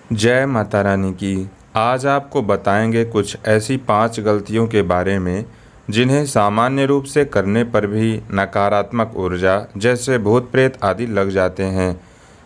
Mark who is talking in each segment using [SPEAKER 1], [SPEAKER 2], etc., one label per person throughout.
[SPEAKER 1] जय माता रानी की। आज आपको बताएंगे कुछ ऐसी 5 गलतियों के बारे में जिन्हें सामान्य रूप से करने पर भी नकारात्मक ऊर्जा जैसे भूत प्रेत आदि लग जाते हैं।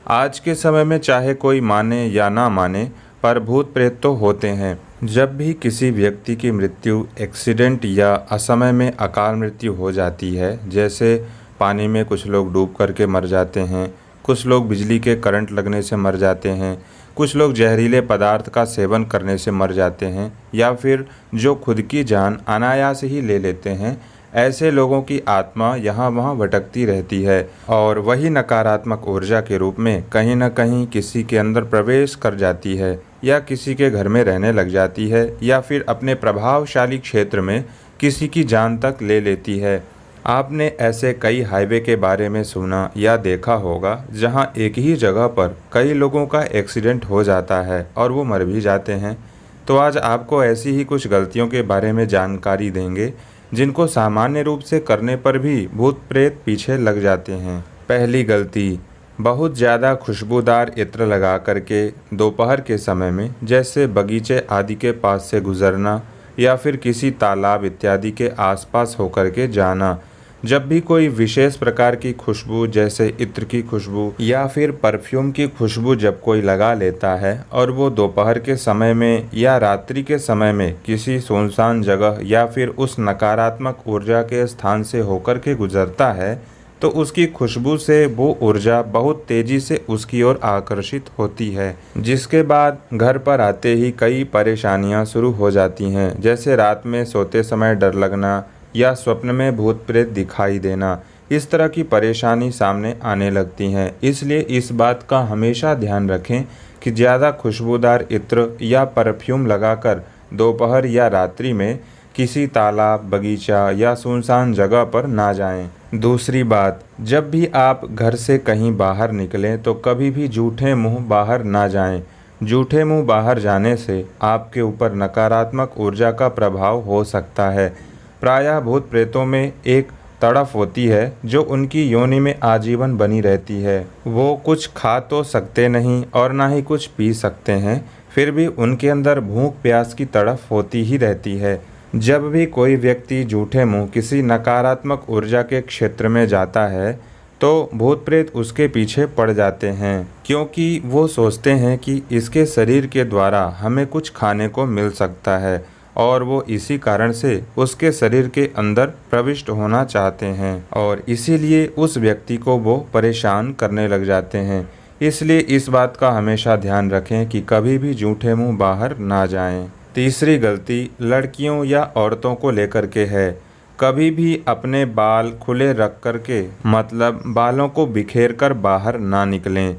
[SPEAKER 1] आज के समय में चाहे कोई माने या ना माने, पर भूत प्रेत तो होते हैं। जब भी किसी व्यक्ति की मृत्यु एक्सीडेंट या असमय में अकाल मृत्यु हो जाती है, जैसे पानी में कुछ लोग डूब करके मर जाते हैं, कुछ लोग बिजली के करंट लगने से मर जाते हैं, कुछ लोग जहरीले पदार्थ का सेवन करने से मर जाते हैं, या फिर जो खुद की जान अनायास ही ले लेते हैं, ऐसे लोगों की आत्मा यहाँ वहाँ भटकती रहती है और वही नकारात्मक ऊर्जा के रूप में कहीं न कहीं किसी के अंदर प्रवेश कर जाती है, या किसी के घर में रहने लग जाती है, या फिर अपने प्रभावशाली क्षेत्र में किसी की जान तक ले लेती है। आपने ऐसे कई हाईवे के बारे में सुना या देखा होगा जहां एक ही जगह पर कई लोगों का एक्सीडेंट हो जाता है और वो मर भी जाते हैं। तो आज आपको ऐसी ही कुछ गलतियों के बारे में जानकारी देंगे जिनको सामान्य रूप से करने पर भी भूत प्रेत पीछे लग जाते हैं। पहली गलती, बहुत ज़्यादा खुशबूदार इत्र लगा करके दोपहर के समय में जैसे बगीचे आदि के पास से गुजरना, या फिर किसी तालाब इत्यादि के आसपास होकर के जाना। जब भी कोई विशेष प्रकार की खुशबू जैसे इत्र की खुशबू या फिर परफ्यूम की खुशबू जब कोई लगा लेता है और वो दोपहर के समय में या रात्रि के समय में किसी सुनसान जगह या फिर उस नकारात्मक ऊर्जा के स्थान से होकर के गुजरता है, तो उसकी खुशबू से वो ऊर्जा बहुत तेजी से उसकी ओर आकर्षित होती है, जिसके बाद घर पर आते ही कई परेशानियां शुरू हो जाती हैं, जैसे रात में सोते समय डर लगना या स्वप्न में भूत प्रेत दिखाई देना। इस तरह की परेशानी सामने आने लगती हैं। इसलिए इस बात का हमेशा ध्यान रखें कि ज़्यादा खुशबूदार इत्र या परफ्यूम लगाकर दोपहर या रात्रि में किसी तालाब, बगीचा या सुनसान जगह पर ना जाएं। दूसरी बात, जब भी आप घर से कहीं बाहर निकलें तो कभी भी जूठे मुंह बाहर ना जाएं। जूठे मुंह बाहर जाने से आपके ऊपर नकारात्मक ऊर्जा का प्रभाव हो सकता है। प्रायः भूत प्रेतों में एक तड़फ होती है जो उनकी योनि में आजीवन बनी रहती है। वो कुछ खा तो सकते नहीं और ना ही कुछ पी सकते हैं, फिर भी उनके अंदर भूख प्यास की तड़फ होती ही रहती है। जब भी कोई व्यक्ति जूठे मुंह किसी नकारात्मक ऊर्जा के क्षेत्र में जाता है तो भूत प्रेत उसके पीछे पड़ जाते हैं, क्योंकि वो सोचते हैं कि इसके शरीर के द्वारा हमें कुछ खाने को मिल सकता है और वो इसी कारण से उसके शरीर के अंदर प्रविष्ट होना चाहते हैं और इसीलिए उस व्यक्ति को वो परेशान करने लग जाते हैं। इसलिए इस बात का हमेशा ध्यान रखें कि कभी भी जूठे मुंह बाहर ना जाएं। तीसरी गलती लड़कियों या औरतों को लेकर के है। कभी भी अपने बाल खुले रख कर के, मतलब बालों को बिखेर कर बाहर ना निकलें।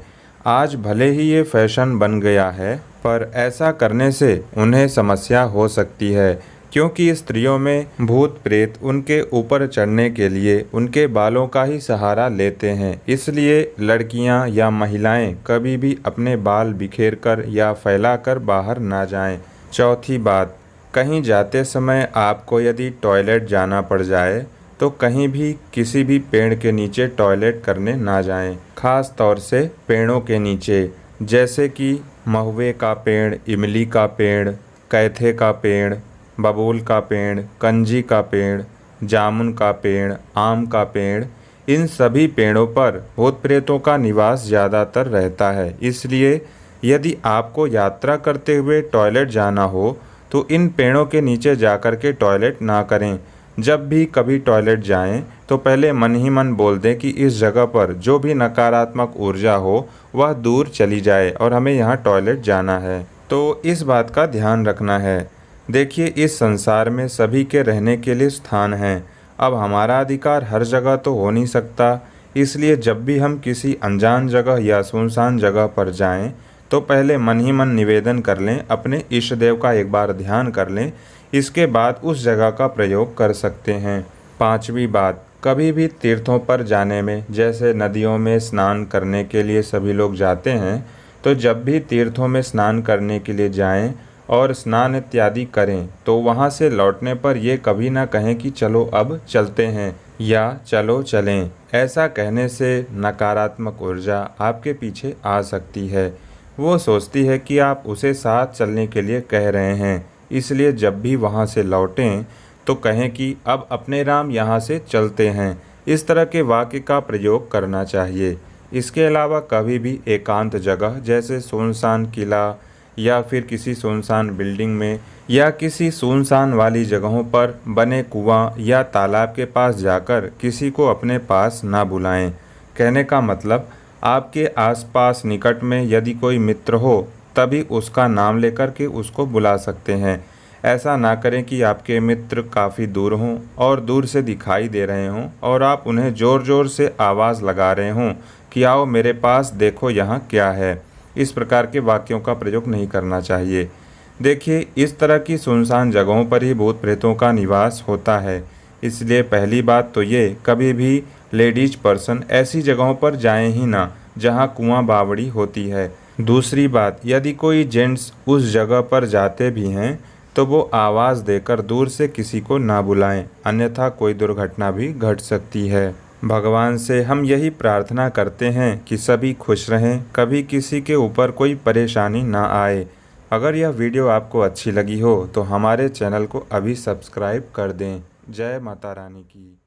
[SPEAKER 1] आज भले ही ये फैशन बन गया है, पर ऐसा करने से उन्हें समस्या हो सकती है, क्योंकि स्त्रियों में भूत प्रेत उनके ऊपर चढ़ने के लिए उनके बालों का ही सहारा लेते हैं। इसलिए लड़कियां या महिलाएं कभी भी अपने बाल बिखेर कर या फैला कर बाहर ना जाएं। चौथी बात, कहीं जाते समय आपको यदि टॉयलेट जाना पड़ जाए तो कहीं भी किसी भी पेड़ के नीचे टॉयलेट करने ना जाएं। खास तौर से पेड़ों के नीचे, जैसे कि महुए का पेड़, इमली का पेड़, कैथे का पेड़, बबूल का पेड़, कंजी का पेड़, जामुन का पेड़, आम का पेड़, इन सभी पेड़ों पर भूत प्रेतों का निवास ज़्यादातर रहता है। इसलिए यदि आपको यात्रा करते हुए टॉयलेट जाना हो तो इन पेड़ों के नीचे जाकर के टॉयलेट ना करें। जब भी कभी टॉयलेट जाएं तो पहले मन ही मन बोल दें कि इस जगह पर जो भी नकारात्मक ऊर्जा हो वह दूर चली जाए और हमें यहाँ टॉयलेट जाना है। तो इस बात का ध्यान रखना है। देखिए, इस संसार में सभी के रहने के लिए स्थान है। अब हमारा अधिकार हर जगह तो हो नहीं सकता, इसलिए जब भी हम किसी अनजान जगह या सुनसान जगह पर जाएं तो पहले मन ही मन निवेदन कर लें, अपने इष्ट देव का एक बार ध्यान कर लें, इसके बाद उस जगह का प्रयोग कर सकते हैं। पांचवी बात, कभी भी तीर्थों पर जाने में, जैसे नदियों में स्नान करने के लिए सभी लोग जाते हैं, तो जब भी तीर्थों में स्नान करने के लिए जाएं और स्नान इत्यादि करें तो वहां से लौटने पर ये कभी ना कहें कि चलो अब चलते हैं या चलो चलें। ऐसा कहने से नकारात्मक ऊर्जा आपके पीछे आ सकती है। वो सोचती है कि आप उसे साथ चलने के लिए कह रहे हैं, इसलिए जब भी वहाँ से लौटें तो कहें कि अब अपने राम यहाँ से चलते हैं। इस तरह के वाक्य का प्रयोग करना चाहिए। इसके अलावा कभी भी एकांत जगह जैसे सुनसान किला या फिर किसी सुनसान बिल्डिंग में या किसी सुनसान वाली जगहों पर बने कुआं या तालाब के पास जाकर किसी को अपने पास ना बुलाएं। कहने का मतलब, आपके आसपास निकट में यदि कोई मित्र हो तभी उसका नाम लेकर के उसको बुला सकते हैं। ऐसा ना करें कि आपके मित्र काफ़ी दूर हों और दूर से दिखाई दे रहे हों और आप उन्हें ज़ोर ज़ोर से आवाज़ लगा रहे हों कि आओ मेरे पास, देखो यहाँ क्या है। इस प्रकार के वाक्यों का प्रयोग नहीं करना चाहिए। देखिए, इस तरह की सुनसान जगहों पर ही भूत प्रेतों का निवास होता है। इसलिए पहली बात तो ये, कभी भी लेडीज पर्सन ऐसी जगहों पर जाएं ही ना जहां कुआं बावड़ी होती है। दूसरी बात, यदि कोई जेंट्स उस जगह पर जाते भी हैं तो वो आवाज़ देकर दूर से किसी को ना बुलाएं, अन्यथा कोई दुर्घटना भी घट सकती है। भगवान से हम यही प्रार्थना करते हैं कि सभी खुश रहें, कभी किसी के ऊपर कोई परेशानी ना आए। अगर यह वीडियो आपको अच्छी लगी हो तो हमारे चैनल को अभी सब्सक्राइब कर दें। जय माता रानी की।